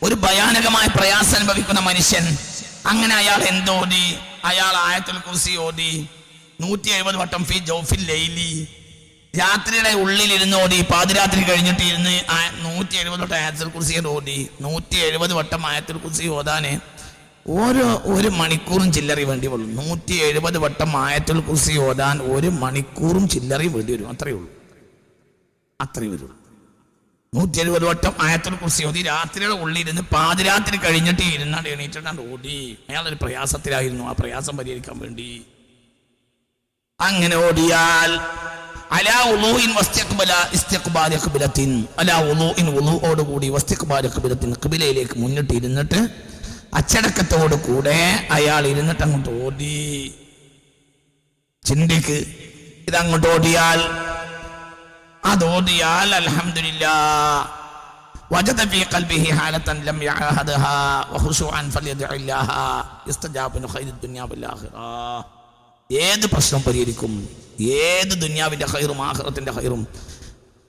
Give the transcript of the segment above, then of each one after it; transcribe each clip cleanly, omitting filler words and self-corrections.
ഒരു ഭയാനകമായ പ്രയാസം അനുഭവിക്കുന്ന മനുഷ്യൻ, അങ്ങനെ അയാൾ എന്തോടി? അയാൾ ആയത്തുൽ കുർസി ഓതി 170 വട്ടം ഫീ ജൗഫിൽ ലൈലി, രാത്രിയുടെ ഉള്ളിലിരുന്ന് ഓടി. പാതിരാത്രി കഴിഞ്ഞിട്ട് ഇരുന്ന് 170 വട്ടം ആയത്തുൽ കുർസി ഓതി. 170 വട്ടം ആയത്തുൽ കുർസി ഓതാന് ഒരു മണിക്കൂറും ചില്ലറി വേണ്ടി വരും. 170 വട്ടം ആയത്തുൽ കുർസി ഓതാൻ 1 മണിക്കൂറും ചില്ലറി വേണ്ടി വരും. അത്രയേ ഉള്ളൂ, അത്രയേ വരും. 170 വട്ടം ആയത്തുൽ കുർസി ഓതി രാത്രിയുടെ ഉള്ളിലിരുന്ന് പാതിരാത്രി കഴിഞ്ഞിട്ട് ഇരുന്നാണ്ട് എണീറ്റിട്ടാണ്ട് ഓടി. അയാളൊരു പ്രയാസത്തിലായിരുന്നു, ആ പ്രയാസം പരിഹരിക്കാൻ വേണ്ടി അങ്ങനെ ഓടിയാൽ അലാ ഉളൂഇൻ വസ്തിഖ്ബല ഇസ്തിഖ്ബാല ഖിബ്ലത്തിൻ, അലാ ഉളൂഇൻ ഉളൂഓട് കൂടി വസ്തിഖ്ബാല ഖിബ്ലത്തിൻ, ഖിബ്ലയിലേക്ക് മുന്നിട്ട് ഇരുന്നിട്ട് അച്ചടക്കത്തോട് കൂടെ അയാൾ ഇരുന്നിട്ട് അങ്ങോട്ട് ഓടി. ചിന്തിക്ക്, ഇതങ്ങോട്ട് ഓടിയാൽ, അതോടിയാൽ അൽഹംദുലില്ലാഹ് വജദ ഫീ ഖൽബിഹി ഹാലതൻ ലം യഅഹദഹാ വഖുശൂഅൻ ഫൽയദ്ഉല്ലാഹ യസ്തജാബു ഖൈറുദ് ദുനിയാ വൽ ആഖിറ. ഏത് പ്രശ്നം പരിഹരിക്കും, ഏത് ദുനിയാവിന്റെ ഖൈറും ആഖിറത്തിന്റെ ഖൈറും.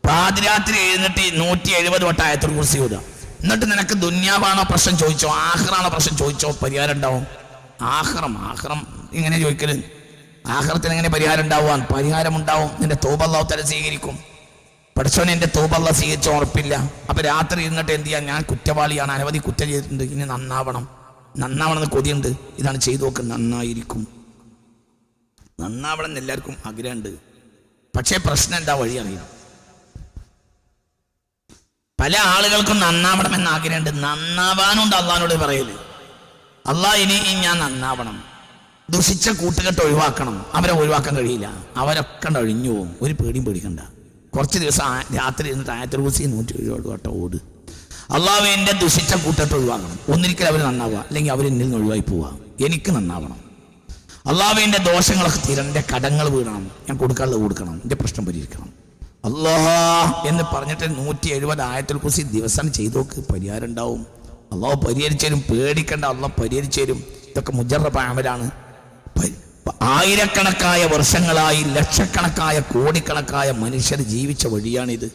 പാതിരാത്രി എഴുന്നിട്ട് 170 വട്ടം ആയത്തുൽ കുർസി ഓതുക. എന്നിട്ട് നിനക്ക് ദുനിയാവാണോ പ്രശ്നം ചോദിച്ചോ, ആഖിറാണോ പ്രശ്നം ചോദിച്ചോ, പരിഹാരം ഉണ്ടാവും. ആഖിറം ഇങ്ങനെ ചോദിക്കല്, ആഖിറത്തിന് എങ്ങനെ പരിഹാരം ഉണ്ടാവാൻ? പരിഹാരം ഉണ്ടാവും. നിന്റെ തൗബ അല്ലാഹു തആല സ്വീകരിക്കും. പഠിച്ചോനെ എൻ്റെ തൗബ അല്ലാഹു സ്വീകരിച്ച ഉറപ്പില്ല. അപ്പൊ രാത്രി ഇരുന്നിട്ട് എന്ത് ചെയ്യാൻ? ഞാൻ കുറ്റവാളിയാണ്, അനവധി കുറ്റം ചെയ്തിട്ടുണ്ട്, ഇനി നന്നാവണം എന്ന് കൊതിയുണ്ട്. ഇതാണ് ചെയ്തു നോക്ക്, നന്നായിരിക്കും. നന്നാവണം എന്ന് എല്ലാവർക്കും ആഗ്രഹമുണ്ട്. പക്ഷേ പ്രശ്നം എന്താ? വഴി അറിയില്ല. പല ആളുകൾക്കും നന്നാവണം എന്ന ആഗ്രഹമുണ്ട്, നന്നാവാനുണ്ട്. അള്ളാഹിനോട് പറയല്, അള്ളാഹ് ഇനി ഞാൻ നന്നാവണം, ദുഷിച്ച കൂട്ടുകെട്ട് ഒഴിവാക്കണം. അവരെ ഒഴിവാക്കാൻ കഴിയില്ല, അവരൊക്കെ ഒഴിഞ്ഞു പോകും. ഒരു പേടിയും പേടിക്കണ്ട. കുറച്ച് ദിവസം രാത്രി ഇരുന്നിട്ട് ആയത്തുൽ കുർസി 170 വട്ടം ഓട്. അള്ളാഹു എൻ്റെ ദുഷിച്ച കൂട്ടുകെട്ട് ഒഴിവാക്കണം. ഒന്നിരിക്കലും അവർ നന്നാവുക, അല്ലെങ്കിൽ അവർ എന്നിൽ നിന്ന് ഒഴിവായി പോവുക. എനിക്ക് നന്നാവണം. അള്ളാഹുവിൻ്റെ ദോഷങ്ങളൊക്കെ തീരണം, എൻ്റെ കടങ്ങൾ വീഴണം, ഞാൻ കൊടുക്കാനുള്ളത് കൊടുക്കണം, എൻ്റെ പ്രശ്നം പരിഹരിക്കണം. അല്ലാഹ് എന്ന് പറഞ്ഞിട്ട് 170 ആയത്തുൽ കുർസി ദിവസം ചെയ്തു നോക്ക്, പരിഹാരം ഉണ്ടാവും. അള്ളാഹു പരിഹരിച്ചു തരും, പേടിക്കണ്ട, അള്ളാഹ് പരിഹരിച്ചു തരും. ഇതൊക്കെ മുജറബ് അമലാണ്. ആയിരക്കണക്കായ വർഷങ്ങളായി ലക്ഷക്കണക്കായ കോടിക്കണക്കായ മനുഷ്യർ ജീവിച്ച വഴിയാണിത്.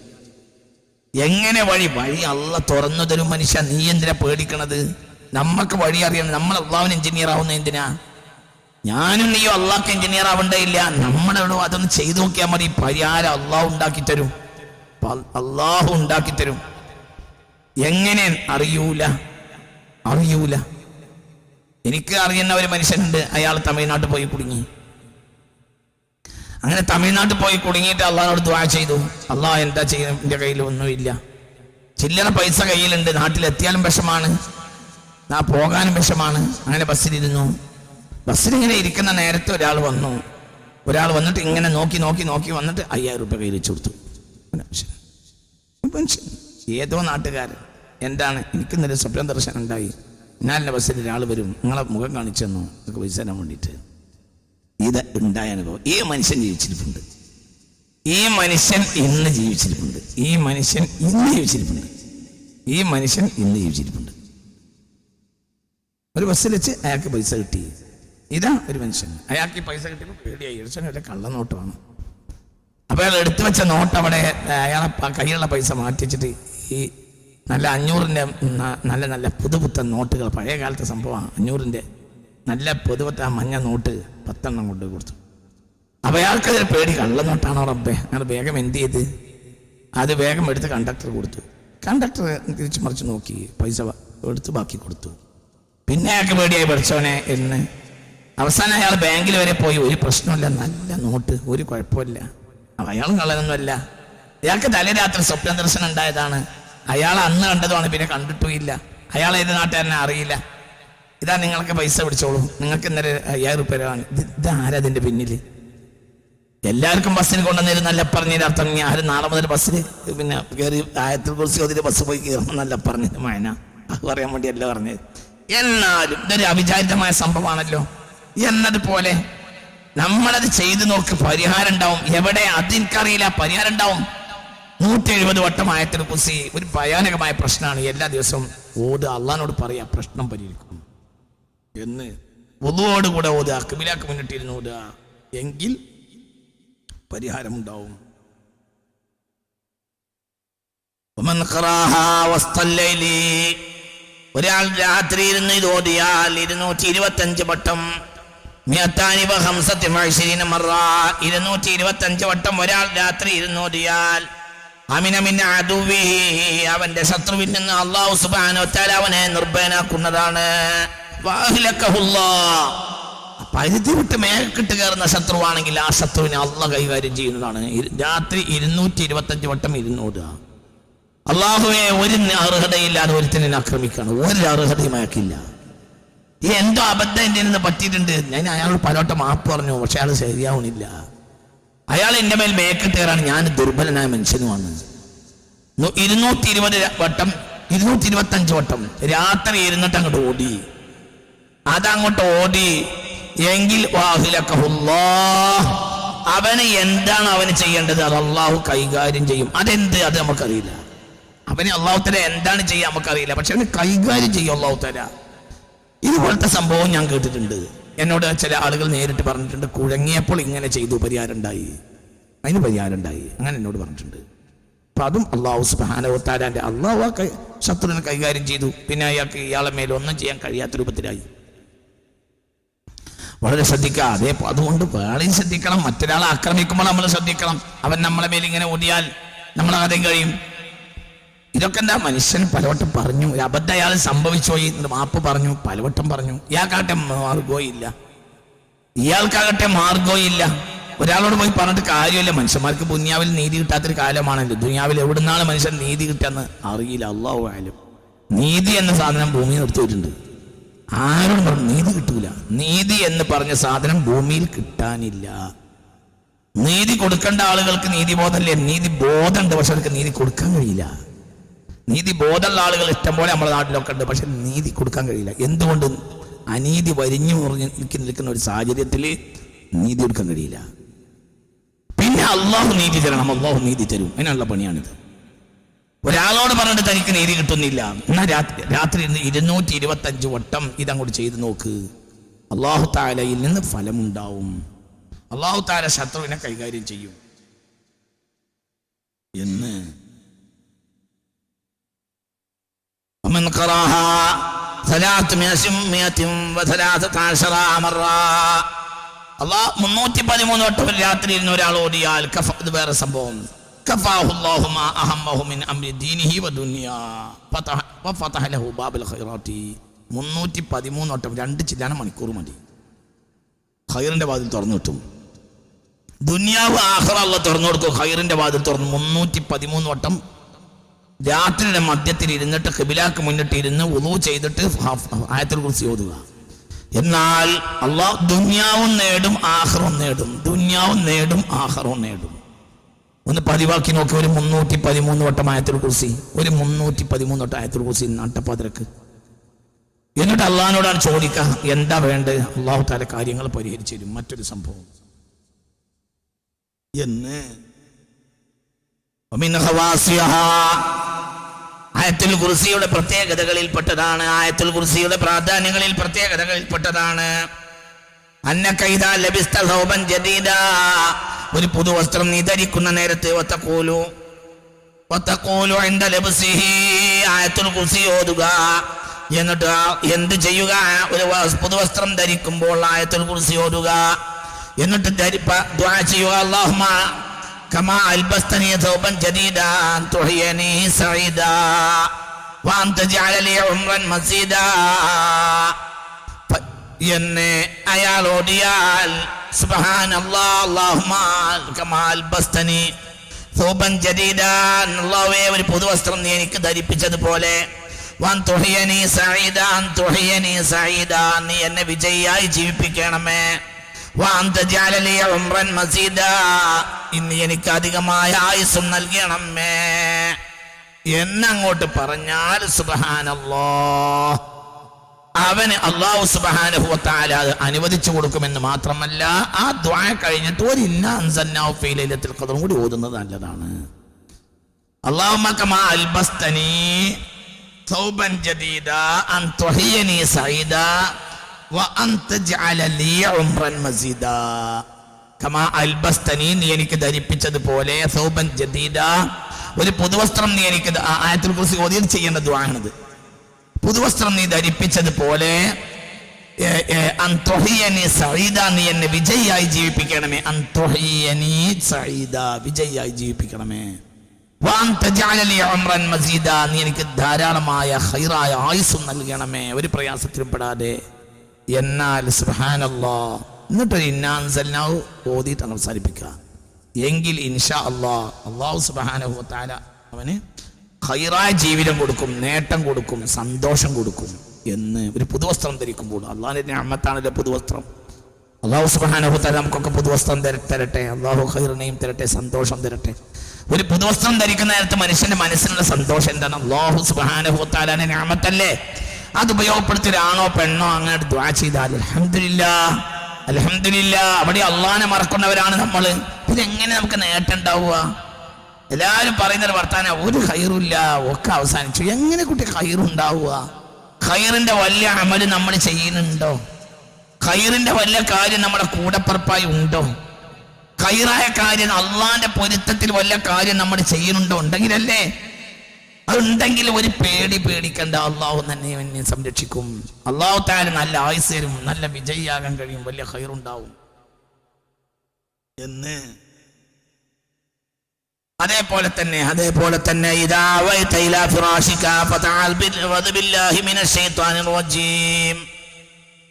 എങ്ങനെ വഴി അള്ളാഹ് തുറന്നു തരും. മനുഷ്യ, നീ എന്തിനാ പേടിക്കണത്? നമ്മൾക്ക് വഴി അറിയണം. നമ്മൾ അള്ളാഹുവിന് എഞ്ചിനീയർ ആവുന്ന എന്തിനാ? ഞാനും നീയോ അള്ളാഹ്ക്ക് എഞ്ചിനീയർ ആവണ്ടേ ഇല്ല. നമ്മളെവിടെ അതൊന്ന് ചെയ്തു നോക്കിയാൽ മതി. പരിഹാരം അള്ളാഹു ഉണ്ടാക്കി തരും. അള്ളാഹു ഉണ്ടാക്കി തരും. എങ്ങനെ? അറിയൂല. എനിക്ക് അറിയുന്ന ഒരു മനുഷ്യനുണ്ട്, അയാൾ തമിഴ്നാട്ടിൽ പോയി കുടുങ്ങി. അങ്ങനെ തമിഴ്നാട്ടിൽ പോയി കുടുങ്ങിയിട്ട് അള്ളാഹിനോട് ദുആ ചെയ്തു. അള്ളാഹ് എന്താ ചെയ്യുന്നത്? എൻ്റെ കയ്യിൽ ഒന്നുമില്ല, ചില്ലറ പൈസ കയ്യിലുണ്ട്, നാട്ടിലെത്തിയാലും വിഷമാണ്, പോകാനും വിഷമാണ്. അങ്ങനെ ബസ്സിലിരുന്നു. ബസ്സിലിങ്ങനെ ഇരിക്കുന്ന നേരത്തെ ഒരാൾ വന്നിട്ട് ഇങ്ങനെ നോക്കി വന്നിട്ട് 5000 രൂപ കയ്യിൽ വെച്ച് കൊടുത്തു. മനുഷ്യൻ, ഏതോ നാട്ടുകാരൻ. എന്താണ്? എനിക്കിന്നൊരു സ്വപ്ന ദർശനം ഉണ്ടായി, ഞാനെൻ്റെ ബസ്സിൽ ഒരാൾ വരും, നിങ്ങളെ മുഖം കാണിച്ചു തന്നു, നിങ്ങൾക്ക് പൈസ തരാൻ വേണ്ടിയിട്ട്. ഇത് ഉണ്ടായ അനുഭവം. ഈ മനുഷ്യൻ ജീവിച്ചിരിപ്പുണ്ട്. ഈ മനുഷ്യൻ ഇന്ന് ജീവിച്ചിരിപ്പുണ്ട്. ഒരു ബസ്സിൽ വെച്ച് അയാൾക്ക് പൈസ കിട്ടി. ഇതാ ഒരു മനുഷ്യൻ, അയാൾക്ക് ഈ പൈസ കിട്ടിയപ്പോൾ പേടിയായി. വല്ല കള്ളനോട്ടമാണ്. അപ്പോൾ അയാൾ എടുത്തു വെച്ച നോട്ട് അവിടെ അയാളെ കയ്യിലുള്ള പൈസ മാറ്റി വെച്ചിട്ട് ഈ നല്ല 500-ൻ്റെ നല്ല പുതുപുത്തൻ നോട്ടുകൾ, പഴയ കാലത്തെ സംഭവമാണ്. 500-ൻ്റെ നല്ല പുതുപുത്തൻ മഞ്ഞ നോട്ട് 10 എണ്ണം കൊണ്ട് കൊടുത്തു. അപ്പോൾ അയാൾക്കതൊരു പേടി, കള്ളനോട്ടാണോ റബ്ബേ. അയാൾ വേഗം എന്ത് ചെയ്ത് അത് വേഗം എടുത്ത് കണ്ടക്ടർ കൊടുത്തു. കണ്ടക്ടർ തിരിച്ചു മറിച്ച് നോക്കി, പൈസ എടുത്ത് ബാക്കി കൊടുത്തു. പിന്നെ അയാൾക്ക് പേടിയായി, പഠിച്ചവനെ എന്ന്. അവസാനം അയാൾ ബാങ്കിൽ വരെ പോയി. ഒരു പ്രശ്നമില്ല, നല്ല നോട്ട്, ഒരു കുഴപ്പമില്ല. അയാളും കള്ളനൊന്നുമല്ല. അയാൾക്ക് തലേരാത്രി സ്വപ്ന ദർശനം ഉണ്ടായതാണ്. അയാൾ അന്ന് കണ്ടതുമാണ്, പിന്നെ കണ്ടിട്ടുമില്ല. അയാൾ ഏത് നാട്ടുകാരനെ അറിയില്ല. ഇതാ നിങ്ങൾക്ക് പൈസ പിടിച്ചോളൂ, നിങ്ങൾക്ക് ഇന്നലെ 5000 രൂപ ആണ്. ഇത് ആരാ അതിൻ്റെ പിന്നിൽ? എല്ലാവർക്കും ബസ്സിന് കൊണ്ടുവന്നിരുന്നു നല്ല പറഞ്ഞതിൻ്റെ അർത്ഥം ആരും നാളെ മുതൽ ബസ്സിൽ പിന്നെ കയറി ആയത്തുൽ കുർസി ഓതിയിട്ട് ബസ് പോയി കയറണം നല്ല പറഞ്ഞത് മയന. അത് പറയാൻ വേണ്ടിയല്ല പറഞ്ഞത്. എന്നാലും ഇതൊരു അവിചാരിതമായ സംഭവമാണല്ലോ. എന്നതുപോലെ നമ്മളത് ചെയ്തു നോക്ക്, പരിഹാരം ഉണ്ടാവും. എവിടെ? അതെനിക്കറിയില്ല, പരിഹാരം ഉണ്ടാവും. 170 വട്ടം ആയത്തുൽ കുർസി ഒരു ഭയാനകമായ പ്രശ്നമാണ്. എല്ലാ ദിവസവും ഓത്, അള്ളാഹിനോട് പറയാ, പ്രശ്നം പരിഹരിക്കും എന്ന്. വുളുവോടുകൂടെ ഓതുക, ഖിബിലക്ക് മുന്നിട്ടിരുന്ന് ഓതുക, എങ്കിൽ പരിഹാരമുണ്ടാവും. ഒരാൾ രാത്രി ഇരുന്ന് ഇത് ഓതിയാൽ 225 വട്ടം 225 വട്ടം ഒരാൾ രാത്രി ഇരുന്നോദിയാൽ അവന്റെ ശത്രുവിൽ നിന്ന് അല്ലാഹു സുബ്ഹാനഹു വ തആല അവനെ നിർഭയനാക്കുന്നതാണ്. പരിധി വിട്ട് മേൽക്കിട്ട് കയറുന്ന ശത്രുവാണെങ്കിൽ ആ ശത്രുവിനെ അള്ളാഹ് കൈകാര്യം ചെയ്യുന്നതാണ്. രാത്രി 225 വട്ടം ഇരുന്നോടുക. അള്ളാഹുവെ ഒരു അർഹതയില്ലാതെ ഒരുത്തിനെ ആക്രമിക്കാണ്, ഒരു അർഹതയും അയാൾക്കില്ല. ഈ എന്തോ അബദ്ധം എൻ്റെ നിന്ന് പറ്റിയിട്ടുണ്ട്, ഞാൻ അയാളോട് പലവട്ടം മാപ്പ് പറഞ്ഞു, പക്ഷെ അയാൾ ശരിയാവണില്ല. അയാൾ എൻ്റെ മേൽ മേക്കിട്ട് കയറാണ്, ഞാൻ ദുർബലനായ മനുഷ്യനുമാണ്. 225 വട്ടം രാത്രി ഇരുന്നിട്ട് അങ്ങോട്ട് ഓടി. അതങ്ങോട്ട് ഓടി എങ്കിൽ അവന് എന്താണ് അവന് ചെയ്യേണ്ടത് അത് അള്ളാഹു കൈകാര്യം ചെയ്യും. അതെന്ത് അത് നമുക്കറിയില്ല. അവന് അള്ളാഹു തആല എന്താണ് ചെയ്യാൻ നമുക്കറിയില്ല, പക്ഷെ അവന് കൈകാര്യം ചെയ്യും അള്ളാഹു തആല. ഇതുപോലത്തെ സംഭവം ഞാൻ കേട്ടിട്ടുണ്ട്. എന്നോട് ചില ആളുകൾ നേരിട്ട് പറഞ്ഞിട്ടുണ്ട്, കുഴങ്ങിയപ്പോൾ ഇങ്ങനെ ചെയ്തു, പരിഹാരം ഉണ്ടായി, അതിന് പരിഹാരം ഉണ്ടായി, അങ്ങനെ എന്നോട് പറഞ്ഞിട്ടുണ്ട്. അപ്പൊ അതും അള്ളാഹു സുബ്ഹാനഹു വ തആല അള്ളാഹു ശത്രുവിനെ കൈകാര്യം ചെയ്തു. പിന്നെ അയാൾക്ക് ഇയാളെ മേലൊന്നും ചെയ്യാൻ കഴിയാത്ത രൂപത്തിലായി. വളരെ ശ്രദ്ധിക്കുക. അതുകൊണ്ട് വേളയും ശ്രദ്ധിക്കണം, മറ്റൊരാളെ ആക്രമിക്കുമ്പോൾ നമ്മൾ ശ്രദ്ധിക്കണം. അവൻ നമ്മളെ മേൽ ഇങ്ങനെ ഓടിയാൽ നമ്മളെ കഥയും കഴിയും. ഇതൊക്കെ എന്താ, മനുഷ്യൻ പലവട്ടം പറഞ്ഞു, ഒരു അബദ്ധം അയാൾ സംഭവിച്ചു പോയി, മാപ്പ് പറഞ്ഞു, പലവട്ടം പറഞ്ഞു. ഇയാൾക്കാകട്ടെ മാർഗവും ഇല്ല. ഒരാളോട് പോയി പറഞ്ഞിട്ട് കാര്യമില്ല. മനുഷ്യന്മാർക്ക് ദുനിയാവിൽ നീതി കിട്ടാത്തൊരു കാലമാണല്ലോ. ദുനിയാവിൽ എവിടുന്നാണ് മനുഷ്യൻ നീതി കിട്ടാന്ന് അറിയില്ല. അല്ലാഹു അഅലം. നീതി എന്ന സാധനം ഭൂമിയിൽ നിർത്തിയിട്ടുണ്ട്. ആരോടും പറഞ്ഞു നീതി കിട്ടൂല. നീതി എന്ന് പറഞ്ഞ സാധനം ഭൂമിയിൽ കിട്ടാനില്ല. നീതി കൊടുക്കേണ്ട ആളുകൾക്ക് നീതി ബോധമല്ലേ? നീതി ബോധമുണ്ട്, പക്ഷെ അവർക്ക് നീതി കൊടുക്കാൻ കഴിയില്ല. നീതി ബോധമുള്ള ആളുകൾ ഇഷ്ടം പോലെ നമ്മുടെ നാട്ടിലൊക്കെ ഉണ്ട്, പക്ഷെ നീതി കൊടുക്കാൻ കഴിയില്ല. എന്തുകൊണ്ട്? അനീതി വരിഞ്ഞു മുറിഞ്ഞ് നിൽക്കുന്ന ഒരു സാഹചര്യത്തിൽ നീതി കൊടുക്കാൻ കഴിയില്ല. പിന്നെ അള്ളാഹു നീതി തരണം, അള്ളാഹു നീതി തരും. അതിനുള്ള പണിയാണിത്. ഒരാളോട് പറഞ്ഞിട്ട് തനിക്ക് നീതി കിട്ടുന്നില്ല, എന്നാൽ രാത്രി 225 വട്ടം ഇതങ്ങോട്ട് ചെയ്ത് നോക്ക്. അല്ലാഹു തആലയിൽ നിന്ന് ഫലമുണ്ടാവും. അല്ലാഹു തആല ശത്രുവിനെ കൈകാര്യം ചെയ്യും എന്ന് ومن قراها 313 مرة. അല്ലാഹ് 313 വട്ടം രാത്രി ഇരുന്ന് ഒരാൾ ഓടിയാൽ ഇത് വേറെ സംഭവം. 313 വട്ടം 2 ചില്ലാന മണിക്കൂർ മതി. ഖൈറിന്റെ വാതിൽ തുറന്നു കിട്ടും. ദുനിയാവ് ആഖിറ അല്ലാഹ് തുറന്നു കൊടുക്കും. ഖൈറിന്റെ വാതിൽ തുറന്നു 313 വട്ടം രാത്രിയുടെ മധ്യത്തിൽ ഇരുന്നിട്ട് ഖിബിലാക്ക് മുന്നിട്ട് ഇരുന്ന് വുളൂ ചെയ്തിട്ട് ആയത്തുൽ കുർസി ഓതുക. എന്നാൽ അല്ലാഹ് ദുനിയാവും നേടും ആഖിറവും നേടും. ദുനിയാവും നേടും ആഖിറവും നേടും. ഒന്ന് പതിവാക്കി നോക്കി. ഒരു 313 വട്ടം ആയത്തുൽ കുർസി, ഒരു 313 വട്ടം ആയത്തുൽ കുർസി നട്ടപ്പാതിരക്ക്. എന്നിട്ട് അള്ളാഹിനോടാണ് ചോദിക്കുക എന്താ വേണ്ടത്. അല്ലാഹു തആല കാര്യങ്ങൾ പരിഹരിച്ചു തരും. മറ്റൊരു സംഭവം എന്ന് ആയത്തുൽ കുർസിയുടെ പ്രത്യേകതകളിൽപ്പെട്ടതാണ്. ആയത്തുൽ കുർസിയുടെ പ്രാധാന്യങ്ങളിൽ പ്രത്യേകതകളിൽപ്പെട്ടതാണ്. അന്നക ഇദാ ലബിസ്ത സൗബൻ ജദീദാ, ഒരു പുതുവസ്ത്രം നീ ധരിക്കുന്ന നേരത്ത് വതഖൂലു ഇൻദ ലബ്സിഹി, ആയത്തുൽ കുർസി ഓതുക. എന്നിട്ട് എന്ത് ചെയ്യുക? ഒരു പുതുവസ്ത്രം ധരിക്കുമ്പോൾ ആയത്തുൽ കുർസി ഓതുക. എന്നിട്ട് ദുആ ചെയ്യുക, അല്ലാഹുമ്മ കമാ അൽബസ്തനി സൗബൻ ജദീദാ തുഹ്യനി സഈദാ വഅൻ തജഅല ലി ഉംറൻ മസീദാ എന്ന് അയാൾ ഓടിയാൽ സുബ്ഹാനല്ലാഹ് അല്ലാഹുമ്മ കമാ അൽബസ്തനി സൗബൻ ജദീദാ, അല്ലാഹുവേ ഒരു പുതുവസ്ത്രം നീ എനിക്ക് ധരിപ്പിച്ചതുപോലെ വഅൻ തുഹ്യനി സഈദാ തുഹ്യനി സഈദാ, നീ എന്നെ വിജയിയായി ജീവിപ്പിക്കണമേ. ഇന്ന് എനിക്ക് അധികമായ ആയുസ്സും നൽകണമേ എന്നങ്ങോട്ട് പറഞ്ഞാൽ സുബ്ഹാനല്ലാഹ്, അവന് അല്ലാഹു സുബ്ഹാനഹു വ തആല അനുവദിച്ചു കൊടുക്കുമെന്ന് മാത്രമല്ല, ആ ദുആ കഴിഞ്ഞിട്ട് ഒരു ഇന്നാ അൻസൽനാഹു ഫീ ലൈലത്തുൽ ഖദ്ർ കൂടി ഓതുന്നത് നല്ലതാണ്. അല്ലാഹുമ്മ കമാ അൽബസ്തനി സൗബൻ ജദീദാ അൻ തുഹിയനി സഈദാ നീ എനിക്ക് ധരിപ്പിച്ചതുപോലെ സൗബൻ ജദീദ ഒരു പുതുവസ്ത്രം നീ എനിക്ക് ആയത്തുൽ കുർസി ഓതിയിട്ട് ചെയ്യേണ്ട ദുആയാണിത്. പുതുവസ്ത്രം നീ ധരിപ്പിച്ചതുപോലെ നീ എന്നെ വിജയിയായി ജീവിപ്പിക്കണമേ. വിജയിയായി ജീവിപ്പിക്കണമേ. നീ എനിക്ക് ധാരാളമായ ഖൈറായ ആയുസ്സും നൽകണമേ, ഒരു പ്രയാസത്തിലും പെടാതെ. എന്നാൽ സുബ്ഹാനല്ലാഹ്, എന്നിട്ടൊരു ഇന്നാ അൻസൽനാഹു ഓതിയിട്ട് അവസാനിപ്പിക്കുക. എങ്കിൽ ഇൻഷാ അല്ലാഹ് അല്ലാഹു സുബ്ഹാനഹു വ തആല അവന് ഖൈറായ ജീവിതം കൊടുക്കും, നേട്ടം കൊടുക്കും, സന്തോഷം കൊടുക്കും എന്ന്. ഒരു പുതുവസ്ത്രം ധരിക്കുമ്പോൾ അള്ളാഹിന്റെ നിഅമത്താണല്ലോ പുതുവസ്ത്രം. അല്ലാഹു സുബ്ഹാനഹു വ തആല നമുക്കൊക്കെ പുതുവസ്ത്രം തരട്ടെ. അല്ലാഹു ഖൈറിനെയും തരട്ടെ, സന്തോഷം തരട്ടെ. ഒരു പുതുവസ്ത്രം ധരിക്കുന്ന നേരത്ത് മനുഷ്യന്റെ മനസ്സിനുള്ള സന്തോഷം എന്താണ്? അല്ലാഹു സുബ്ഹാനഹു വ തആലയുടെ നിഅമത്തല്ലേ. അത് ഉപയോഗപ്പെടുത്തി ഒരാണോ പെണ്ണോ അങ്ങനെ ദുആ ചെയ്താൽ അൽഹംദുലില്ലാഹ് അൽഹംദുലില്ലാഹ്, അവിടെ അള്ളാഹിനെ മറക്കുന്നവരാണ് നമ്മൾ. പിന്നെ എങ്ങനെ നമുക്ക് നേട്ടം ഉണ്ടാവുക? എല്ലാവരും പറയുന്നൊരു വർത്താനം, ഒരു ഖൈറുമില്ല, ഒക്കെ അവസാനിച്ചു. എങ്ങനെ കുട്ടി ഖൈറുണ്ടാവുക? ഖൈറിന്റെ വലിയ അമല് നമ്മൾ ചെയ്യുന്നുണ്ടോ? ഖൈറിന്റെ വലിയ കാര്യം നമ്മുടെ കൂടപ്പറപ്പായി ഉണ്ടോ? ഖൈറായ കാര്യം അള്ളാന്റെ പൊരുത്തത്തിൽ വലിയ കാര്യം നമ്മൾ ചെയ്യുന്നുണ്ടോ? ഉണ്ടെങ്കിലല്ലേ. അതുണ്ടെങ്കിൽ ഒരു പേടിക്കണ്ട, അള്ളാഹു തന്നെ എന്നെ സംരക്ഷിക്കും. അള്ളാഹു തആല നല്ല ആയുസ്സ് തരും, നല്ല വിജയിയാകാൻ കഴിയും, വലിയ ഖൈറുണ്ടാവും എന്ന്. അതേപോലെ തന്നെ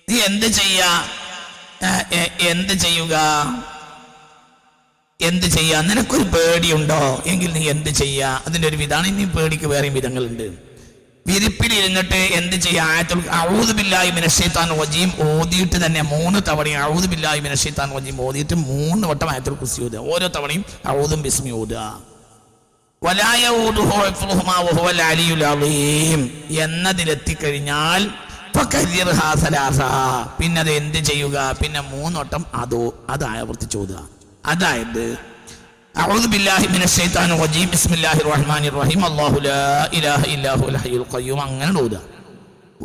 നീ എന്ത് ചെയ്യാ? നിനക്കൊരു പേടിയുണ്ടോ എങ്കിൽ നീ എന്ത് ചെയ്യാ? അതിന്റെ ഒരു വിധാനം. ഇനി പേടിക്ക് വേറെയും വിധങ്ങളുണ്ട്. വിരിപ്പിലിരുന്നിട്ട് എന്ത് ചെയ്യാ? അഊദു ബില്ലാഹി മിനശ് ശൈത്താനിർ റജീം ഓതിയിട്ട് തന്നെ 3 തവണ അഊദു ബില്ലാഹി മിനശ് ശൈത്താനിർ റജീം ഓതിയിട്ട് 3 വട്ടം ആയത്തുൽ കുർസി ഓതുക. ഓരോ തവണയും അഊദും ബിസ്മി ഓതുക. വലാ യഊദുഹു ഹിഫ്ളുഹുമാ വഹുവൽ അലിയുൽ അളീം എന്നതിലെത്തിക്കഴിഞ്ഞാൽ പിന്നെ അത് എന്ത് ചെയ്യുക? പിന്നെ 3 വട്ടം അത് ആവർത്തിച്ച് ഓതുക. അതായത് അഊദു ബില്ലാഹി മിനശ് ശൈത്താനിർ റജീം ബിസ്മില്ലാഹിർ റഹ്മാനിർ റഹീം അല്ലാഹു ലാ ഇലാഹ ഇല്ലാ ഹുവൽ ഹയ്യുൽ ഖയ്യൂം അങ്ങനെ ഓതുക.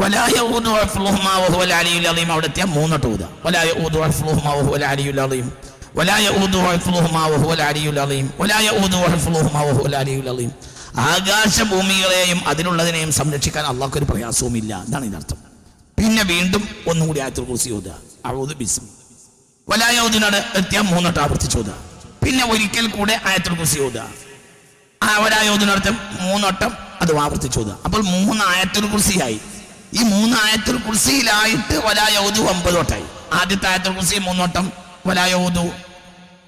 വലാ യഊദു ഹിഫ്ളുഹുമാ വഹുവൽ അലിയുൽ അളീം അവിടെ എത്തിയാൽ 3 വട്ടം ഓതുക. വലാ യഊദു ഹിഫ്ളുഹുമാ വഹുവൽ അലിയുൽ അളീം വലാ യഊദു ഹിഫ്ളുഹുമാ വഹുവൽ അലിയുൽ അളീം വലാ യഊദു ഹിഫ്ളുഹുമാ വഹുവൽ അലിയുൽ അളീം. ആകാശഭൂമികളെയും അതിലുള്ളതിനെയും സംരക്ഷിക്കാൻ അള്ളാഹ്ക്ക് ഒരു പ്രയാസവുമില്ല. ഇതാണ് ഇതിനർത്ഥം. പിന്നെ വീണ്ടും ഒന്നുകൂടി ആയത്തുൽ കുർസി ഓതുക. അഊദു ബിസ്മി വലാ യഊദുനോട് എത്തിയാൽ 3 വട്ടം ആവർത്തിച്ച് ഓതുക. പിന്നെ ഒരിക്കൽ കൂടെ ആയത്തുൽ കുർസി ഓതുക. വലാ യഊദുനോട് 3 വട്ടം അത് ആവർത്തിച്ച് ഓതുക. അപ്പോൾ 3 ആയത്തുൽ കുർസിയായി. ഈ 3 ആയത്തുൽ കുർസിയിലായിട്ട് വലാ യഊദു 9 വട്ടമായി. ആദ്യത്തെ ആയത്തുൽ കുർസി 3 വട്ടം വലാ യഊദു.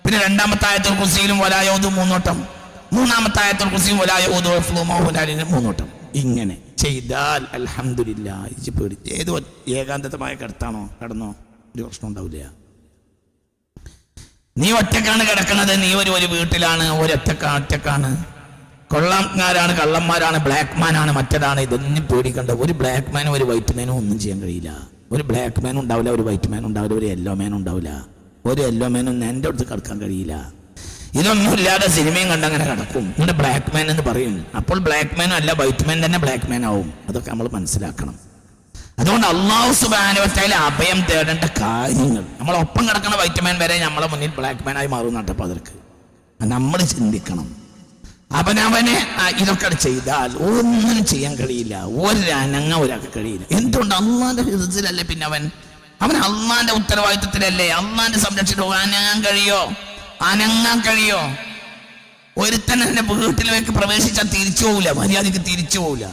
പിന്നെ രണ്ടാമത്തെ ആയത്തുൽ കുർസിയിലും വലാ യഊദു 3 വട്ടം. മൂന്നാമത്തെ ആയത്തുൽ കുർസിയും വലാ യഊദു ഹിഫ്ളുഹുമാ വഹുവൽ അലിയുൽ അളീം 3 വട്ടം. ഇങ്ങനെ ചെയ്താൽ അൽഹംദുലില്ലാഹ്. ഇജ്ജ് പേടി ഏത് ഏകാന്തമായ കിടത്താണോ കിടന്നോ ഒരു പ്രശ്നം ഉണ്ടാവില്ല. നീ ഒറ്റക്കാണ് കിടക്കുന്നത്, നീ ഒരു വീട്ടിലാണ്, ഒറ്റക്കാണ്. കൊള്ളക്കാരാണ്, കള്ളന്മാരാണ്, ബ്ലാക്ക് മാനാണ്, മറ്റേതാണ്. ഇതൊന്നും പേടിക്കണ്ട. ഒരു ബ്ലാക്ക് മാനും ഒരു വൈറ്റ് മാനും ഒന്നും ചെയ്യാൻ കഴിയില്ല. ഒരു ബ്ലാക്ക് മാനും ഉണ്ടാവില്ല, ഒരു വൈറ്റ് മാനും ഉണ്ടാവില്ല, ഒരു യെല്ലോ മാനും ഉണ്ടാവില്ല. ഒരു യെല്ലോ മാനും എൻ്റെ അടുത്ത് കിടക്കാൻ കഴിയില്ല. ഇതൊന്നും ഇല്ലാതെ സിനിമയും കണ്ടങ്ങനെ കിടക്കും. ഇവിടെ ബ്ലാക്ക് മാൻ എന്ന് പറയും. അപ്പോൾ ബ്ലാക്ക് മാൻ അല്ല, വൈറ്റ് മാൻ തന്നെ ബ്ലാക്ക് മാൻ ആവും. അതൊക്കെ നമ്മൾ മനസ്സിലാക്കണം. അതുകൊണ്ട് അല്ലാഹു സുബ്ഹാനഹു വ തആല അഭയം തേടേണ്ട കാര്യങ്ങൾ, നമ്മളൊപ്പം കിടക്കുന്ന വൈറ്റ് മാൻ വരെ നമ്മളെ മുന്നിൽ ബ്ലാക്ക് മാനായി മാറും. നട്ടപ്പോൾ അതற்கு നമ്മൾ ചിന്തിക്കണം. അവനവനെ ഇതൊക്കെ ചെയ്താൽ ഒന്നും ചെയ്യാൻ കഴിയില്ല. ഒരനങ്ങ ഒരാൾക്ക് കഴിയില്ല. എന്തുകൊണ്ട്? അള്ളാന്റെ ഹിർസിലല്ലേ. പിന്നെ അവൻ അള്ളാന്റെ ഉത്തരവാദിത്വത്തിലല്ലേ, അള്ളാന്റെ സംരക്ഷണം. അനങ്ങാൻ കഴിയോ? ഒരുത്തൻ എന്റെ വീട്ടിലേക്ക് പ്രവേശിച്ചാൽ തിരിച്ചു പോവില്ല, മര്യാദക്ക് തിരിച്ചു പോവില്ല.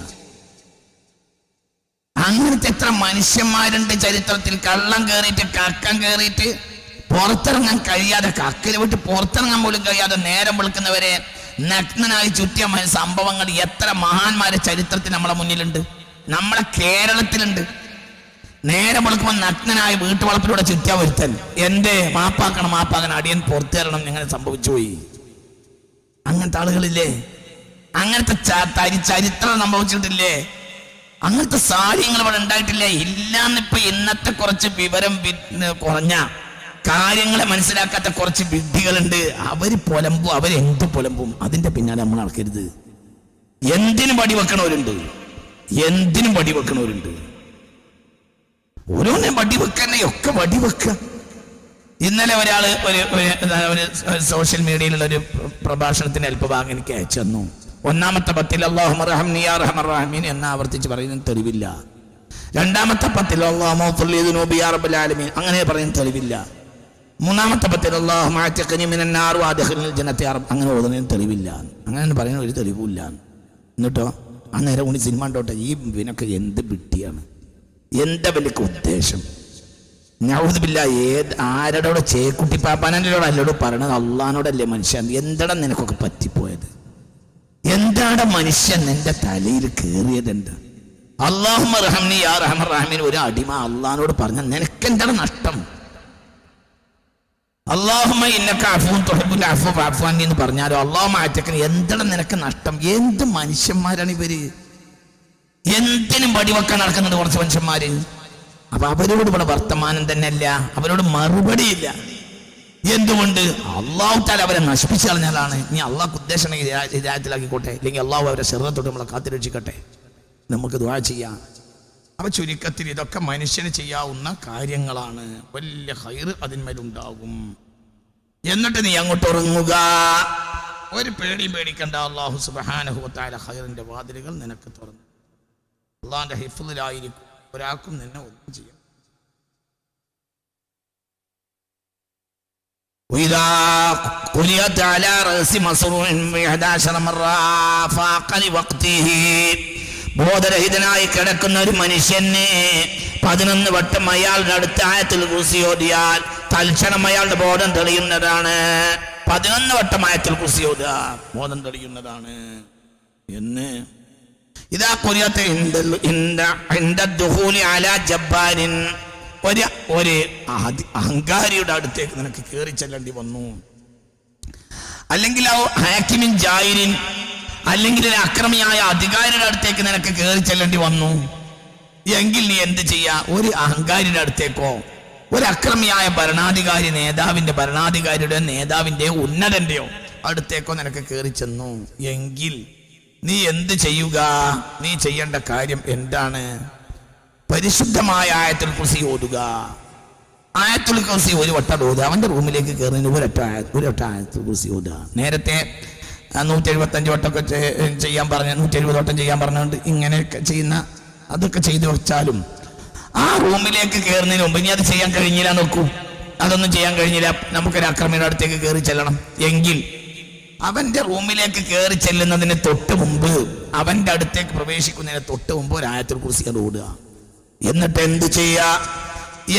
അങ്ങനത്തെ എത്ര മനുഷ്യന്മാരുണ്ട് ചരിത്രത്തിൽ. കള്ളം കയറിയിട്ട് കക്കം കയറിയിട്ട് പുറത്തിറങ്ങാൻ കഴിയാതെ, കക്കല് വിട്ട് പുറത്തിറങ്ങാൻ പോലും കഴിയാതെ നേരം വെളുക്കുന്നവരെ നഗ്നനായി ചുറ്റിയ സംഭവങ്ങൾ എത്ര മഹാന്മാരെ ചരിത്രത്തിൽ നമ്മളെ മുന്നിലുണ്ട്, നമ്മളെ കേരളത്തിലുണ്ട്. നേരം വെളുക്കുമ്പോൾ നഗ്നനായി വീട്ടുവളപ്പിലൂടെ ചുറ്റിയ ഒരുത്തൻ എന്റെ മാപ്പാക്കണം അടിയൻ പുറത്തേറണം ഇങ്ങനെ സംഭവിച്ചു പോയി. അങ്ങനത്തെ ആളുകളില്ലേ? അങ്ങനത്തെ ചരിത്രം സംഭവിച്ചിട്ടില്ലേ? അങ്ങനത്തെ സാഹചര്യങ്ങൾ ഇവിടെ ഉണ്ടായിട്ടില്ലേ? ഇല്ലാന്നിപ്പോ ഇന്നത്തെ കുറച്ച് വിവരം കുറഞ്ഞ കാര്യങ്ങളെ മനസ്സിലാക്കാത്ത കുറച്ച് വിഡ്ഢികളുണ്ട്. അവര് പുലമ്പും, അവരെന്ത് പുലമ്പും. അതിന്റെ പിന്നാലെ നമ്മൾ നടക്കരുത്. എന്തിനും വടിവെക്കണവരുണ്ട്. ഓരോന്നെ വടിവെക്കന്നെ ഒക്കെ വടിവെക്ക. ഇന്നലെ ഒരാള് ഒരു സോഷ്യൽ മീഡിയയിലുള്ള ഒരു പ്രഭാഷണത്തിന് അല്പഭാഗം എനിക്ക് അയച്ചു തന്നു. ഒന്നാമത്തെ പത്തിൽ അല്ലാഹുമ്മ റഹ്മനി യാ റഹ്മർ റഹീമീൻ എന്ന് ആവർത്തിച്ച് പറയുന്നതിന് തെളിവില്ല. രണ്ടാമത്തെ പത്തിൽ അല്ലാഹുമ്മ ഗ്ഫിർ ലി ദുനൂബി യാ റബ്ബൽ ആലമീൻ അങ്ങനെ പറയുന്ന തെളിവില്ല. മൂന്നാമത്തെ പത്തിൽ അല്ലാഹുമ്മ അഅ്തിഖ്നി മിനൻ നാർ വഅദ്ഖിൽനിൽ ജന്നത യാ റബ്ബ് അങ്ങനെ ഓതുന്നതിന് തെളിവില്ല. അങ്ങനെ പറയുന്ന ഒരു തെളിവില്ല. എന്നിട്ടോ അന്നേരം ഉണി സിനിമ ഉണ്ടോട്ടെ, ഈ വിനക്ക് എന്ത് വിട്ടിയാണ്, എന്താ വലിയ ഉദ്ദേശം? നൗദുബില്ലാ, ആരോടെ ചേക്കുട്ടി പാപ്പാനോട് അല്ലോട് പറയണത്, അള്ളഹാനോടല്ലേ മനുഷ്യൻ? എന്താണ് നിനക്കൊക്കെ പറ്റിപ്പോയത്? എന്താണ് മനുഷ്യൻ നിന്റെ തലയിൽ കയറിയത്? എന്താ അല്ലാഹുമ്മ റഹ്മനി യാ റഹ്മർ റഹീമീൻ ഒരു അടിമ അള്ളഹാനോട് പറഞ്ഞ നിനക്കെന്താണ് നഷ്ടം? അല്ലാഹുമ്മ ഇന്നക അഫ്വുൻ തുഹിബ്ബുൽ അഫ്വ ഫഅഫു അന്നി എന്ന് പറഞ്ഞാലോ അല്ലാഹുമ്മ അഅ്തിഖ്നി എന്താണ് നിനക്ക് നഷ്ടം? എന്ത് മനുഷ്യന്മാരാണ് ഇവര്? എന്തിനും വടിവെക്കാൻ നടക്കുന്നത് കുറച്ച് മനുഷ്യന്മാര്. അപ്പൊ അവരോട് ഇവിടെ വർത്തമാനം തന്നെയല്ല, അവരോട് മറുപടിയില്ല. എന്തുകൊണ്ട്? അള്ളാഹു തആല അവരെ നശിപ്പിച്ചു കളഞ്ഞാലാണ്. ഇനി അള്ളാഹു ഉദ്ദേശം ഹിദായത്തിലാക്കിക്കോട്ടെ, അല്ലെങ്കിൽ അള്ളാഹു അവരെ ശരീരത്തോട്ട് നമ്മളെ കാത്തുരക്ഷിക്കട്ടെ. നമുക്ക് ദുആ ചെയ്യാം. അപ്പൊ ചുരുക്കത്തിൽ ഇതൊക്കെ മനുഷ്യന് ചെയ്യാവുന്ന കാര്യങ്ങളാണ്. വലിയ ഖൈർ അതിന്മേലുണ്ടാകും. എന്നിട്ട് നീ അങ്ങോട്ട് ഉറങ്ങുക, ഒരു പേടിയും പേടിക്കണ്ട. അല്ലാഹു സുബ്ഹാനഹു വ തആല ഖൈറിന്റെ വാതിലുകൾ നിനക്ക് തുറന്നു. അള്ളാഹിന്റെ ഹിഫ്ളിലായിരിക്കും, ഒരാൾക്കും നിന്നെ ഒന്നും ചെയ്യും. وإذا قرئت على رأس مسروع 11 مرة فاق لوقته ബോധരഹിതനായി കിടക്കുന്ന ഒരു മനുഷ്യന് 11 വട്ടം അയാളുടെ അടുത്ത ആയത്തുൽ കുർസി ഓതിയാൽ തൽക്ഷണം അയാളുടെ ബോധം തെളിയുന്നതാണ്. 11 വട്ടം ആയത്തുൽ കുർസി ഓതുക, ബോധം തെളിയുന്നതാണ് എന്ന്. ഇതാ ഖുരിയത്ത് ഇൻദ ദുഖൂലി അലാ ജബ്ബാരിൻ, ഒരു അഹങ്കാരിയുടെ അടുത്തേക്ക് നിനക്ക് കയറി ചെല്ലേണ്ടി വന്നു, അല്ലെങ്കിൽ ഹാക്കിമിൻ ജായിരിൻ, അല്ലെങ്കിൽ ഒരു അക്രമിയായ അധികാരിയുടെ അടുത്തേക്ക് നിനക്ക് കയറി ചെല്ലേണ്ടി വന്നു, എങ്കിൽ നീ എന്ത് ചെയ്യാ? ഒരു അഹങ്കാരിയുടെ അടുത്തേക്കോ ഒരു അക്രമിയായ ഭരണാധികാരി, ഭരണാധികാരിയുടെ നേതാവിന്റെ ഉന്നതന്റെയോ അടുത്തേക്കോ നിനക്ക് കയറി ചെന്നു എങ്കിൽ നീ എന്ത് ചെയ്യുക? നീ ചെയ്യേണ്ട കാര്യം എന്താണ്? പരിശുദ്ധമായ ആയത്തുൽ കുർസി ഓതുക. ആയത്തുൽ കുർസി ഒരു വട്ടം ഓതുക. അവന്റെ റൂമിലേക്ക് കയറുന്നതിന് ഒരൊറ്റ ആയത്തുൽ കുർസി ഓതുക. നേരത്തെ 175 വട്ടമൊക്കെ ചെയ്യാൻ പറഞ്ഞ 170 വട്ടം ചെയ്യാൻ പറഞ്ഞുകൊണ്ട് ഇങ്ങനെ ചെയ്യുന്ന അതൊക്കെ ചെയ്തു വെച്ചാലും ആ റൂമിലേക്ക് കയറുന്നതിന് മുമ്പ് ഇനി അത് ചെയ്യാൻ കഴിഞ്ഞില്ല നോക്കൂ, അതൊന്നും ചെയ്യാൻ കഴിഞ്ഞില്ല, നമുക്കൊരു അക്രമിയുടെ അടുത്തേക്ക് കയറി ചെല്ലണം എങ്കിൽ അവന്റെ റൂമിലേക്ക് കയറി ചെല്ലുന്നതിന് തൊട്ട് മുമ്പ്, അവന്റെ അടുത്തേക്ക് പ്രവേശിക്കുന്നതിന് തൊട്ട് മുമ്പ് ഒരു ആയത്തുൽ കുർസി അത് ഓടുക. എന്നിട്ട് എന്ത് ചെയ്യുക?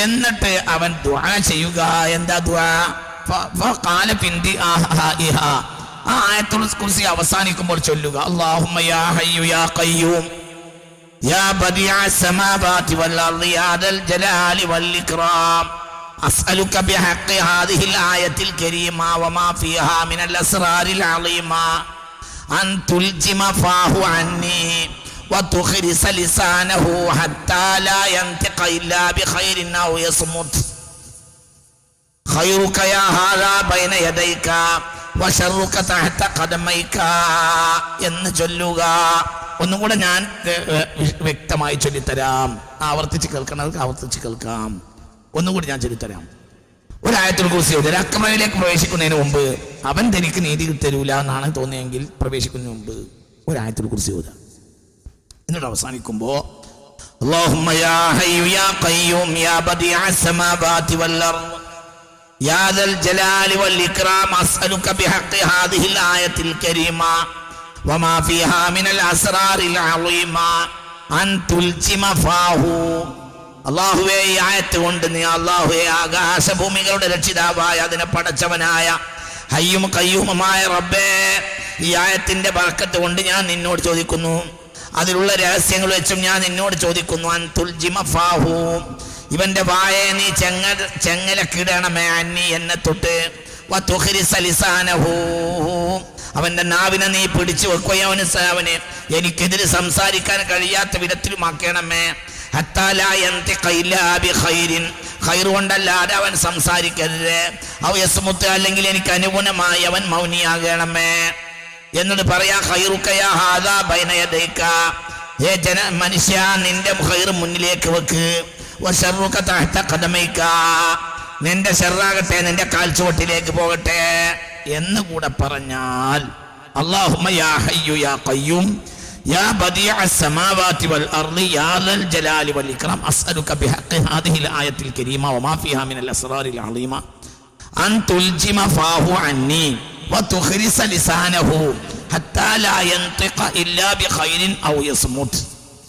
എന്നിട്ട് അവൻ ദുആ ചെയ്യുക. എന്താ ദുആ? ഫഖാല ഫിന്ദി ആഹാഇഹ, ആ ആയത്തുൽ കുർസി അവസാനിക്കുമ്പോൾ ചൊല്ലുക, അല്ലാഹുമ്മ യാ ഹയ്യു യാ ഖയ്യൂം യാ ബദിഅസ് സമാവാതി വൽ അർളി യാ ദൽ ജലാലി വൽ ഇക്റാം أسألك بحق هذه الآية الكريمة وما فيها من الأسرار العظيمة أن تلجم فاه عني وتخرس لسانه حتى لا ينطق إلا بخير أو يصمت خيرك يا هذا بين يديك وشرك تحت قدميك എന്ന് ചൊല്ലുക. ഒന്നും കൂടെ ഞാൻ വ്യക്തമായി ചൊല്ലിത്തരാം. ആവർത്തിച്ച് കേൾക്കണവർക്ക് ആവർത്തിച്ച് കേൾക്കാം. ഒന്നുകൂടി ഞാൻ ചൊല്ലിത്തരാം. ഒരു ആയത്തുൽ കുർസി ഒരു അക്രമയിലേക്ക് പ്രവേശിക്കുന്നതിന് മുമ്പ്, അവൻ തനിക്ക് നീതി തരൂല എന്നാണ് തോന്നിയെങ്കിൽ പ്രവേശിക്കുന്നതിന് മുമ്പ് ഒരു ആയത്തുൽ കുർസി ഓതുക. എന്നിട്ട് അവസാനിക്കുമ്പോ അല്ലാഹുമ്മ യാ ഹയ്യു യാ ഖയ്യൂം യാ ബദിഅസ് സമാവാതി വൽ അർദ് യാ ദൽ ജലാലി വൽ ഇക്റാം അസ്അലുക ബിഹഖി ഹാദിഹിൽ ആയത്തിൽ കരീമ വമാ ഫീഹാ മിനൽ അസ്റാറിൽ അളീമ അൻ തുൽജിമ ഫാഹു. അല്ലാഹുവേ, ഈ ആയത്ത് കൊണ്ട് നീ അല്ലാഹുവേ ആകാശഭൂമികളുടെ രക്ഷിതാവായ അതിനെ പടച്ചവനായ ഹയ്യും ഖയ്യൂമുമായ റബ്ബേ, ഈ ആയത്തിന്റെ ബർക്കത്ത് കൊണ്ട് ഞാൻ നിന്നോട് ചോദിക്കുന്നു, അതിലുള്ള രഹസ്യങ്ങൾ വെച്ചും ഞാൻ നിന്നോട് ചോദിക്കുന്നു, അൻ തുൽജിമ ഫാഹു, ഇവന്റെ വായെ നീ ചെങ്ങലക്കിടണമേ, അന്നി എന്നെ തൊട്ട്, വതുഖ്രിസ ലിസാനഹു, അവന്റെ നാവിനെ നീ പിടിച്ചു വെക്കുകയോ അവന് എനിക്കെതിരെ സംസാരിക്കാൻ കഴിയാത്ത വിധത്തിലുമാക്കണമേ, ഹത്താ ലാ യൻതിഖ ഇല്ലാ ബിഖൈരിൻ, ഖൈർ കൊണ്ടല്ലാതെ അവൻ സംസാരിക്കരുത്, ഔ യസ്മുത്ത്, അല്ലെങ്കിൽ എനിക്ക് അനുഗുണമായി അവൻ മൗനിയാകണമേ. എന്നിട്ട് പറയാ, ഖൈറുക യാ ഹാദാ ബൈന യദൈക, ഹേ മനുഷ്യ, നിന്റെ ഖൈർ മുന്നിലേക്ക് വെക്ക്, വശർറുക തഹ്ത ഖദമൈക, നിന്റെ ഷർറാകട്ടെ നിന്റെ കാൽച്ചുവട്ടിലേക്ക് പോകട്ടെ എന്ന് കൂടെ പറഞ്ഞാൽ اللهم يا حي يا قيوم يا بديع السماوات والأرض يا ذا الجلال والإكرام أسألك بحق هذه الآية الكريمة وما فيها من الأسرار العظيمة أن تلجم فاه عني وتخرس لسانه حتى لا ينطق إلا بخير أو يصمت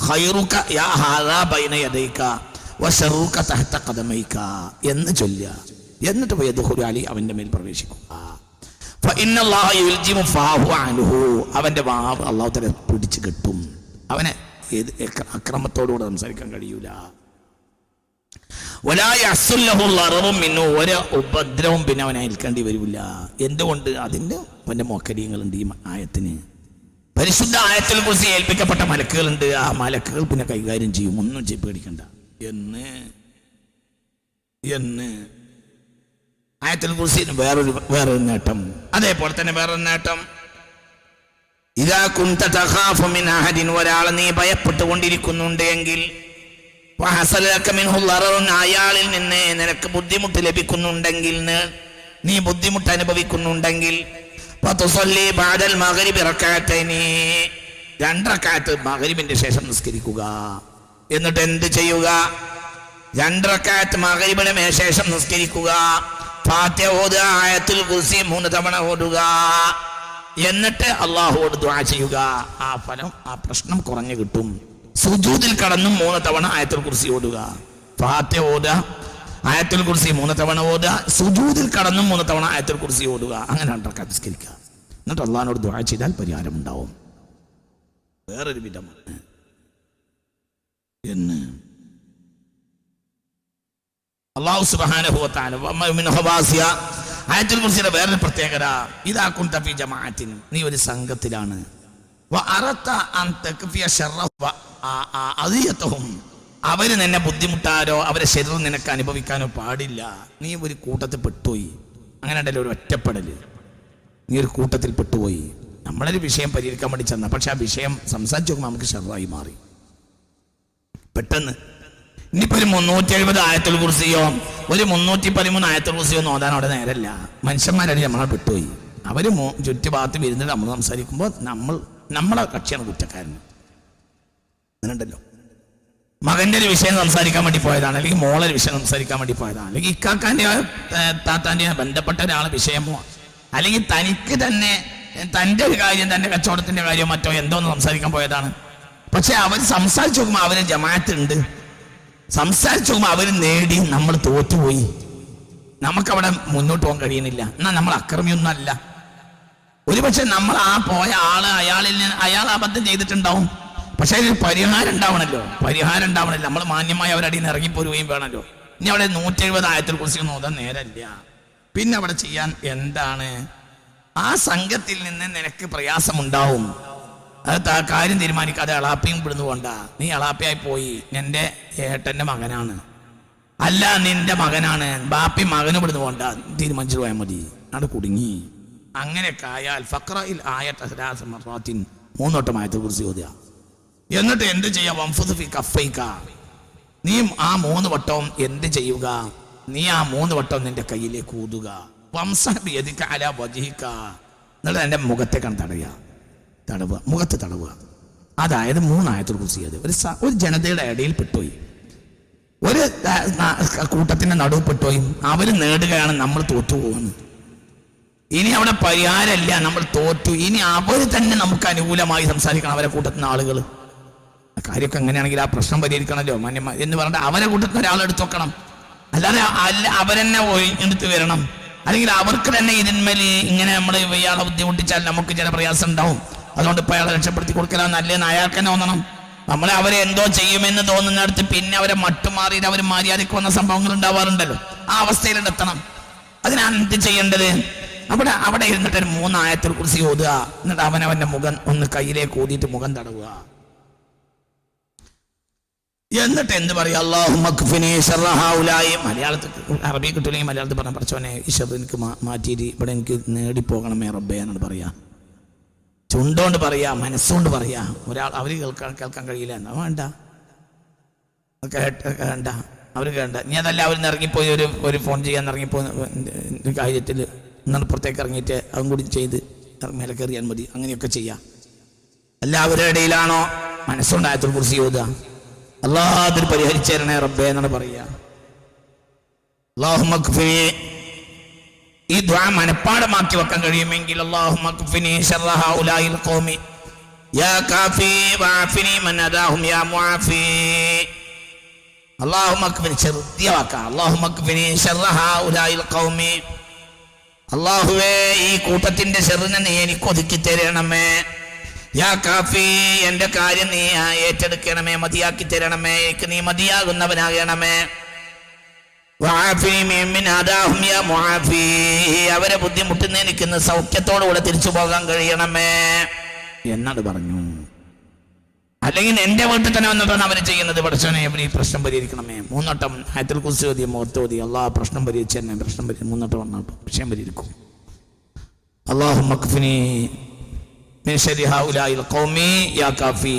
خيرك يا هذا بين يديك وشرك تحت قدميك എന്ന് ചൊല്ലുക. എന്നിട്ട് വയദ്ഖുലു അലി അവന്റെ മേൽ പ്രവേശിക്കുക. അവന്റെ വാവ് അല്ലാഹു തആല പിടിച്ചു കെട്ടും. അവനെ ഏത് അക്രമത്തോടുകൂടെ സംസാരിക്കാൻ കഴിയൂല. ഒരു ഉപദ്രവം പിന്നെ അവനെ ഏൽക്കേണ്ടി വരില്ല. എന്തുകൊണ്ട്? അതിൻ്റെ അവൻ്റെ മോക്കരീങ്ങളുണ്ട് ഈ ആയത്തിന്. പരിശുദ്ധ ആയത്തുൽ കുർസി ഏൽപ്പിക്കപ്പെട്ട മലക്കുകളുണ്ട്. ആ മലക്കുകൾ പിന്നെ കൈകാര്യം ചെയ്യും. ഒന്നും പേടിക്കണ്ട എന്ന് ആയത്തുൽ കുർസിന് വേറൊരു നേട്ടം. അതേപോലെ തന്നെ വേറൊരു നേട്ടം, ഇദാ കുൻത തഖാഫു മിൻ അഹദിൻ, ഒരാളെ നീ ഭയപ്പെട്ടുകൊണ്ടിരിക്കുന്നുണ്ട് എങ്കിൽ അയാളിൽ നിന്ന് നിനക്ക് ബുദ്ധിമുട്ട് ലഭിക്കുന്നുണ്ടെങ്കിൽ, നീ ബുദ്ധിമുട്ട് അനുഭവിക്കുന്നുണ്ടെങ്കിൽ, 2 റക്അത്ത് മഗ്രിബിന്റെ ശേഷം നിസ്കരിക്കുക. എന്നിട്ട് എന്ത് ചെയ്യുക? 2 റക്അത്ത് മഗ്രിബിന് ശേഷം നിസ്കരിക്കുക. ഫാത്തിഹ ഓതുക, ആയത്തുൽ കുർസി 3 തവണ ഓതുക. എന്നിട്ട് അല്ലാഹുവോട് ദുആ ചെയ്യുക. ആ ഫലം, ആ പ്രശ്നം കുറഞ്ഞു കിട്ടും. സുജൂദിൽ കടന്നും 3 തവണ ആയത്തുൽ കുർസി ഓതുക. ഫാത്തിഹ ഓതുക, ആയത്തുൽ കുർസി 3 തവണ ഓതുക, സുജൂദിൽ കടന്നും 3 തവണ ആയത്തുൽ കുർസി ഓതുക. അങ്ങനെ 2 റക്അത്ത് നിസ്കരിക്കുക. എന്നിട്ട് അല്ലാഹുവോട് ദുആ ചെയ്താൽ പരിഹാരം ഉണ്ടാവും. വേറൊരു വിധമാണ് എന്ന് അല്ലാഹു സുബ്ഹാനഹു വ തആല ആയത്തുൽ കുർസിയുടെ വേറൊരു പ്രത്യേകത, ഇദാ കുൻത ഫീ ജമാഅത്തിൻ, നീ ഒരു സംഘത്തിലാണ്, അവര് നിന്നെ ബുദ്ധിമുട്ടാരോ അവരെ ശരീരം നിനക്ക് അനുഭവിക്കാനോ പാടില്ല. നീ ഒരു കൂട്ടത്തിൽ പെട്ടുപോയി. അങ്ങനെ ഉണ്ടല്ലോ ഒരു ഒറ്റപ്പെടല്. നീ ഒരു കൂട്ടത്തിൽ പെട്ടുപോയി. നമ്മളൊരു വിഷയം പരിഹരിക്കാൻ വേണ്ടി ചെന്ന, പക്ഷെ ആ വിഷയം സംസാരിച്ചു നോക്കുമ്പോൾ നമുക്ക് ഷർറായി മാറി. പെട്ടെന്ന് ഇനിയിപ്പോ ഒരു 370 ആയത്തുൽ കുർസിയോ ഒരു 313 ആയത്തുൽ കുർസിയോ ഒന്നും ഓതാൻ അവിടെ നേരല്ല. മനുഷ്യന്മാരാണ് നമ്മളെ പെട്ടുപോയി. അവര് ചുറ്റുഭാഗത്ത് വരുന്നിട്ട് നമ്മൾ സംസാരിക്കുമ്പോൾ നമ്മളെ കക്ഷിയാണ് കുറ്റക്കാരൻ. അങ്ങനെയുണ്ടല്ലോ, മകന്റെ ഒരു വിഷയം സംസാരിക്കാൻ വേണ്ടി പോയതാണ്, അല്ലെങ്കിൽ മോളൊരു വിഷയം സംസാരിക്കാൻ വേണ്ടി പോയതാണ്, അല്ലെങ്കിൽ ഇക്കാക്കാന്റെയോ താത്താന്റെയോ ബന്ധപ്പെട്ട ഒരാളെ വിഷയമോ, അല്ലെങ്കിൽ തനിക്ക് തന്നെ തൻ്റെ ഒരു കാര്യം, തൻ്റെ കച്ചവടത്തിന്റെ കാര്യമോ മറ്റോ എന്തോന്ന് സംസാരിക്കാൻ പോയതാണ്. പക്ഷെ അവർ സംസാരിച്ചു നോക്കുമ്പോൾ അവര് ജമാഅത്തുണ്ട്, സംസാരിച്ചു നോക്കുമ്പോൾ അവർ നേടി, നമ്മൾ തോറ്റുപോയി. നമുക്കവിടെ മുന്നോട്ട് പോകാൻ കഴിയുന്നില്ല. എന്നാൽ നമ്മൾ അക്രമിയൊന്നും അല്ല. ഒരുപക്ഷെ നമ്മൾ ആ പോയ ആള് അയാൾ അബദ്ധം ചെയ്തിട്ടുണ്ടാവും. പക്ഷെ അതിന് പരിഹാരം ഉണ്ടാവണല്ലോ. നമ്മൾ മാന്യമായി അവരടിയിൽ നിന്ന് ഇറങ്ങിപ്പോരുകയും വേണമല്ലോ. ഇനി അവിടെ 170 ആയത്തുൽ കുർസി ഒന്നും ഓതാൻ നേരമില്ല. പിന്നെ അവിടെ ചെയ്യാൻ എന്താണ്? ആ സംഘത്തിൽ നിന്ന് നിനക്ക് പ്രയാസമുണ്ടാവും. അത് കാര്യം തീരുമാനിക്കാതെ അളാപ്പയും വിടുന്നു കൊണ്ട. നീ അളാപ്പയായി പോയി, എൻ്റെ ഏട്ടൻ്റെ മകനാണ്, അല്ല നിന്റെ മകനാണ്, ബാപ്പി മകന് വിടുന്നു കൊണ്ട തീരുമാനിച്ചു പോയാൽ മതി. അവിടെ കുടുങ്ങി. അങ്ങനെയൊക്കെ ആയാൽ ഫഖ്റഇൽ ആയത 3 വട്ടം ആയത്തുൽ കുർസി ഓതുക. എന്നിട്ട് എന്ത് ചെയ്യാം? വംഫുദ് ഫീ കഫൈക, നീ ആ 3 വട്ടവും എന്ത് ചെയ്യുക? നീ ആ 3 വട്ടവും നിന്റെ കയ്യിലേക്ക് ഊതുക. വംസഹ് ബിയദിക അലാ വജ്ഹിക, എന്നിട്ട് എൻ്റെ മുഖത്തേക്കാണ് തടവുക, മുഖത്ത് തടവുക. അതായത് 3 ആയത്തുൽ കുർസി. അത് ഒരു ജനതയുടെ ഇടയിൽ പെട്ടുപോയി, ഒരു കൂട്ടത്തിന്റെ നടുവ് പെട്ടുപോയി. അവര് നേടുകയാണ്, നമ്മൾ തോറ്റുപോകുന്നു. ഇനി അവിടെ പരിഹാരമില്ല, നമ്മൾ തോറ്റു. ഇനി അവർ തന്നെ നമുക്ക് അനുകൂലമായി സംസാരിക്കണം, അവരെ കൂട്ടത്തിന് ആളുകൾ. കാര്യമൊക്കെ എങ്ങനെയാണെങ്കിൽ ആ പ്രശ്നം പരിഹരിക്കണമല്ലോ മാന്യമായി എന്ന് പറഞ്ഞിട്ട് അവരെ കൂട്ടത്തിന് ഒരാളെടുത്ത് വെക്കണം. അല്ലാതെ അവരെന്നെ എടുത്ത് വരണം. അല്ലെങ്കിൽ അവർക്ക് തന്നെ ഇതിന്മേൽ ഇങ്ങനെ നമ്മൾ ഇയാളെ ബുദ്ധിമുട്ടിച്ചാൽ നമുക്ക് ചില പ്രയാസം ഉണ്ടാവും. അതുകൊണ്ട് ഇപ്പൊ അയാളെ രക്ഷപ്പെടുത്തി കൊടുക്കലാണ് നല്ലതെന്ന് അയാൾക്ക് തന്നെ തോന്നണം. നമ്മളെ അവരെ എന്തോ ചെയ്യുമെന്ന് തോന്നുന്നിടത്ത് പിന്നെ അവരെ മട്ടുമാറിയിട്ട് അവർ മര്യാദയ്ക്ക് വന്ന സംഭവങ്ങൾ ഉണ്ടാവാറുണ്ടല്ലോ. ആ അവസ്ഥയിലെത്തണം. അതിനാണ് എന്ത് ചെയ്യേണ്ടത്? അവിടെ ഇരുന്നിട്ട് ഒരു 3 ആയത്തുൽ കുർസി ഓതുക. എന്നിട്ട് അവനവന്റെ മുഖം ഒന്ന് കയ്യിലേക്ക് ഊതിയിട്ട് മുഖം തടവുക. എന്നിട്ട് എന്ത് പറയാ? മലയാളത്തിൽ അറബി കിട്ടില്ലെങ്കിൽ മലയാളത്തിൽ പറഞ്ഞ പഠിച്ചവനെ ഈ ശബ്ദം എനിക്ക് മാറ്റിയിട്ട് ഇവിടെ എനിക്ക് നേടിപ്പോകണമേ റബ്ബേ എന്നാണ് പറയാ. ചുണ്ടോണ്ട് പറയാ, മനസ്സുകൊണ്ട് പറയാ. അവര് കേൾക്കാൻ കഴിയില്ല എന്നാ വേണ്ട, വേണ്ട, അവര് കേണ്ട. നീ അതല്ല അവരിന്ന് ഇറങ്ങിപ്പോയി ഒരു ഫോൺ ചെയ്യാൻ ഇറങ്ങിപ്പോയി കാര്യത്തിൽ ഇന്നാണ് പുറത്തേക്ക് ഇറങ്ങിയിട്ട് അതും കൂടി ചെയ്ത് മേലെ കയറിയാൽ മതി, അങ്ങനെയൊക്കെ ചെയ്യാം. എല്ലാവരുടെ ഇടയിലാണോ മനസ്സുകൊണ്ട് ആയത്തുൽ കുർസി ഓതുക, അല്ലാഹ് അതിൽ പരിഹരിച്ചു തരണേ റബ്ബേ എന്നാണ് പറയുക. അല്ലാഹുമ്മ ക്ഫിനി, ഈ ദുആ മനപ്പാടമാക്കി വെക്കാൻ കഴിയുമെങ്കിൽ അല്ലാഹുമ്മ ക്ഫിനി ശർറ ഹൗലാഇൽ ഖൗമി യാ കാഫി വഅഫിനി മൻ അദാഹും യാ മുആഫി. അല്ലാഹുമ്മ ക്ഫിനി ചെറിയ വാക്കാണ്. അല്ലാഹുമ്മ ക്ഫിനി ശർറ ഹൗലാഇൽ ഖൗമി, അല്ലാഹുവേ ഈ കൂട്ടത്തിന്റെ ശർറിനെ നീ എനിക്ക് ഒതുക്കി തരണമേ. യാ കാഫി, എന്റെ കാര്യം നീ ഏറ്റെടുക്കണമേ, മതിയാക്കി തരണമേ, എനിക്ക് നീ മതിയാകുന്നവനാകണമേ. അവരെ ബുദ്ധിമുട്ടുന്ന എനിക്കിന്ന് സൗഖ്യത്തോടുകൂടെ തിരിച്ചു പോകാൻ കഴിയണമേ എന്നാണ് പറഞ്ഞു. അല്ലെങ്കിൽ എന്റെ വീട്ടിൽ തന്നെ വന്നിട്ടാണ് അവർ ചെയ്യുന്നത്. പഠിച്ചവനെ ഈ പ്രശ്നം പരിഹരിക്കണമേ. 3 വട്ടം ആയത്തുൽ കുർസി ഓതി മുഖത്ത് ഓതി അല്ലാഹ് പ്രശ്നം പരിഹരിച്ചു തന്നെ, പ്രശ്നം 3 വട്ടം വന്നോട്ടോ വിഷയം പരിഹരിക്കും. അല്ലാഹുമ്മ ക്ഫിനി മിൻ ശർരി ഹൗലാഇൽ ഖൗമി യാ കാഫി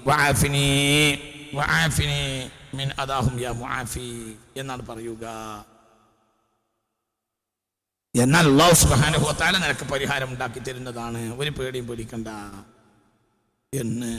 വഅഫിനി മിൻ അദാഹും യാ മുആഫി എന്നാണ് പറയുക. എന്നാൽ അല്ലാഹു സുബ്ഹാനഹു വ തആല നിനക്ക് പരിഹാരം ഉണ്ടാക്കി തരുന്നതാണ്, ഒരു പേടിയും പേടിക്കണ്ട എന്ന്